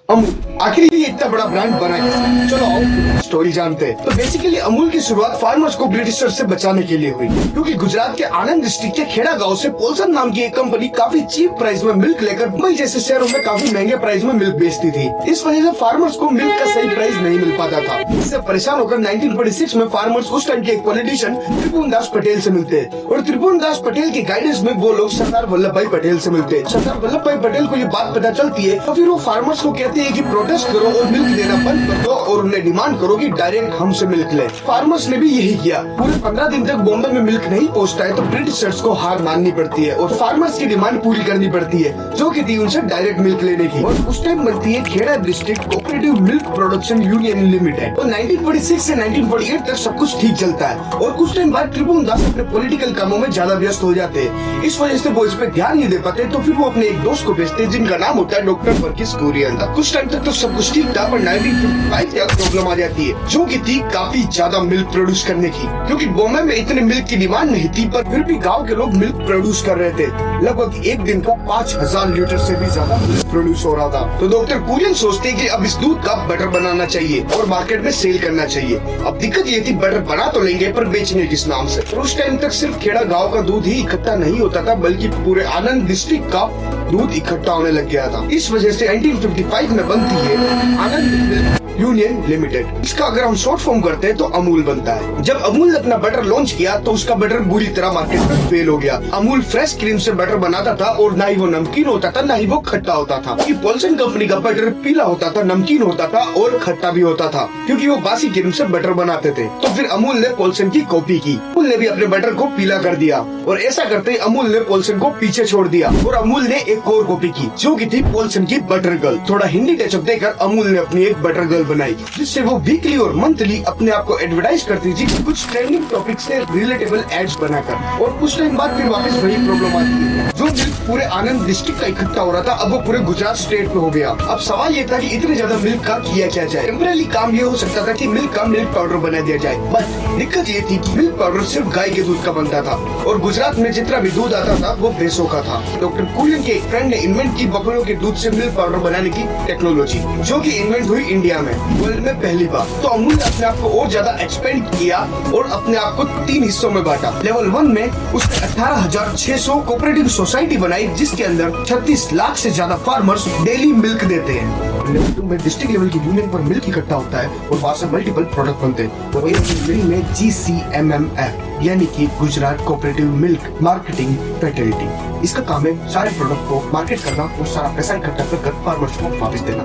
आखिर ये इतना बड़ा ब्रांड बना है। चलो आओ स्टोरी जानते हैं। तो बेसिकली अमूल की शुरुआत फार्मर्स को ब्रिटिशर्स से बचाने के लिए हुई, क्योंकि गुजरात के आनंद डिस्ट्रिक्ट के खेड़ा गांव से पोल्सन नाम की एक कंपनी काफी चीप प्राइस में मिल्क लेकर मुंबई जैसे शहरों में काफी महंगे प्राइस में मिल्क बेचती थी। इस वजह से फार्मर्स को मिल्क का सही प्राइस नहीं मिल पाता था। इससे परेशान होकर 1946 में फार्मर्स उस टाइम के एक पॉलिटिशियन त्रिभुवन दास पटेल से मिलते हैं और त्रिभुवन दास पटेल की गाइडेंस में वो लोग सरदार वल्लभ भाई पटेल से मिलते हैं। सरदार वल्लभ भाई पटेल को ये बात पता चलती है तो फिर वो फार्मर्स को कहते हैं कि प्रोटेस्ट करो और मिल्क देना बंद कर दो और उन्हें डिमांड करो कि डायरेक्ट हमसे मिल्क ले। फार्मर्स ने भी यही किया। पूरे 15 दिन तक बॉम्बे में मिल्क नहीं पहुंचता है तो ब्रिटिशर्स को हार माननी पड़ती है और फार्मर्स की डिमांड पूरी करनी पड़ती है, जो कि थी उनसे डायरेक्ट मिल्क लेने की। और उस टाइम बनती है Kheda district cooperative milk production union limited. तो 1946 से 1948 तक सब कुछ ठीक चलता है और कुछ टाइम बाद त्रिभुवन दास अपने पॉलिटिकल कामों में ज्यादा व्यस्त हो जाते हैं। इस वजह से वो इस पे ध्यान नहीं दे पाते, तो फिर वो अपने एक दोस्त को भेजते हैं जिनका नाम होता है डॉक्टर वर्गीस कुरियन। कुछ टाइम तक तो सब कुछ ठीक था, पर 1955 तक प्रॉब्लम आ जाती है, जो कि थी काफी ज्यादा मिल्क प्रोड्यूस करने की। क्योंकि बॉम्बे में इतने मिल्क की डिमांड नहीं थी, पर फिर भी गांव के लोग मिल्क प्रोड्यूस कर रहे थे। लगभग एक दिन का 5000 लीटर से भी ज्यादा मिल्क प्रोड्यूस हो रहा था। तो डॉक्टर कुरियन सोचते कि अब इस दूध का बटर बनाना चाहिए और मार्केट में सेल करना चाहिए। अब दिक्कत ये थी, बटर बना तो लेंगे पर बेचने किस नाम से। तो उस टाइम तक सिर्फ खेड़ा गाँव का दूध ही इकट्ठा नहीं होता था, बल्कि पूरे आनंद डिस्ट्रिक्ट का दूध इकट्ठा होने लग गया था। इस वजह से 1955 में बनती है आनंद मिल्क यूनियन लिमिटेड। इसका अगर हम शॉर्ट फॉर्म करते हैं तो अमूल बनता है। जब अमूल ने अपना बटर लॉन्च किया तो उसका बटर बुरी तरह मार्केट में फेल हो गया। अमूल फ्रेश क्रीम से बटर बनाता था और ना ही वो नमकीन होता था, ना ही वो खट्टा होता था। पोल्सन कंपनी का बटर पीला होता था, नमकीन होता था और खट्टा भी होता था, क्योंकि वो बासी क्रीम से बटर बनाते थे। तो फिर अमूल ने पोल्सन की कॉपी की। अमूल ने भी अपने बटर को पीला कर दिया और ऐसा करते ही अमूल ने पोल्सन को पीछे छोड़ दिया और अमूल ने एक और कॉपी की, जो की थी पोल्सन की बटर गर्ल। थोड़ा हिंदी टचअप देकर अमूल ने अपनी एक बटर गर्ल बनाई, जिससे वो वीकली और मंथली अपने आप को एडवर्टाइज करती थी कुछ ट्रेंडिंग टॉपिक से रिलेटेबल एड्स बनाकर। और कुछ टाइम बाद फिर वापस वही प्रॉब्लम आती है। जो मिल्क पूरे आनंद डिस्ट्रिक्ट का इकट्ठा हो रहा था, अब वो पूरे गुजरात स्टेट पे हो गया। अब सवाल ये था कि इतने ज्यादा मिल्क का किया क्या जाए। टेम्पररी काम ये हो सकता था कि मिल्क का मिल्क पाउडर बना दिया जाए, बट दिक्कत ये थी कि मिल्क पाउडर सिर्फ गाय के दूध का बनता था और गुजरात में जितना भी दूध आता था वो भैंसों का था। डॉक्टर कुरियन के एक फ्रेंड ने इन्वेंट की बकरियों के दूध से मिल्क पाउडर बनाने की टेक्नोलॉजी, जो की इन्वेंट हुई इंडिया में वर्ल्ड में पहली बार। तो अमूल ने अपने आप को और ज्यादा एक्सपेंड किया और अपने आप को 3 हिस्सों में बांटा। लेवल 1 में उसने 18,600 कोऑपरेटिव सोसाइटी बनाई, जिसके अंदर 36 लाख से ज्यादा फार्मर्स डेली मिल्क देते हैं। लेवल 2 में डिस्ट्रिक्ट लेवल की यूनियन पर मिल्क इकट्ठा होता है और वहाँ से मल्टीपल प्रोडक्ट बनते हैं। और मिल में GCMMF यानी कि Gujarat cooperative milk marketing facility, इसका काम है सारे प्रोडक्ट को मार्केट करना और सारा पैसा इकट्ठा कर फार्मर्स को वापस देना।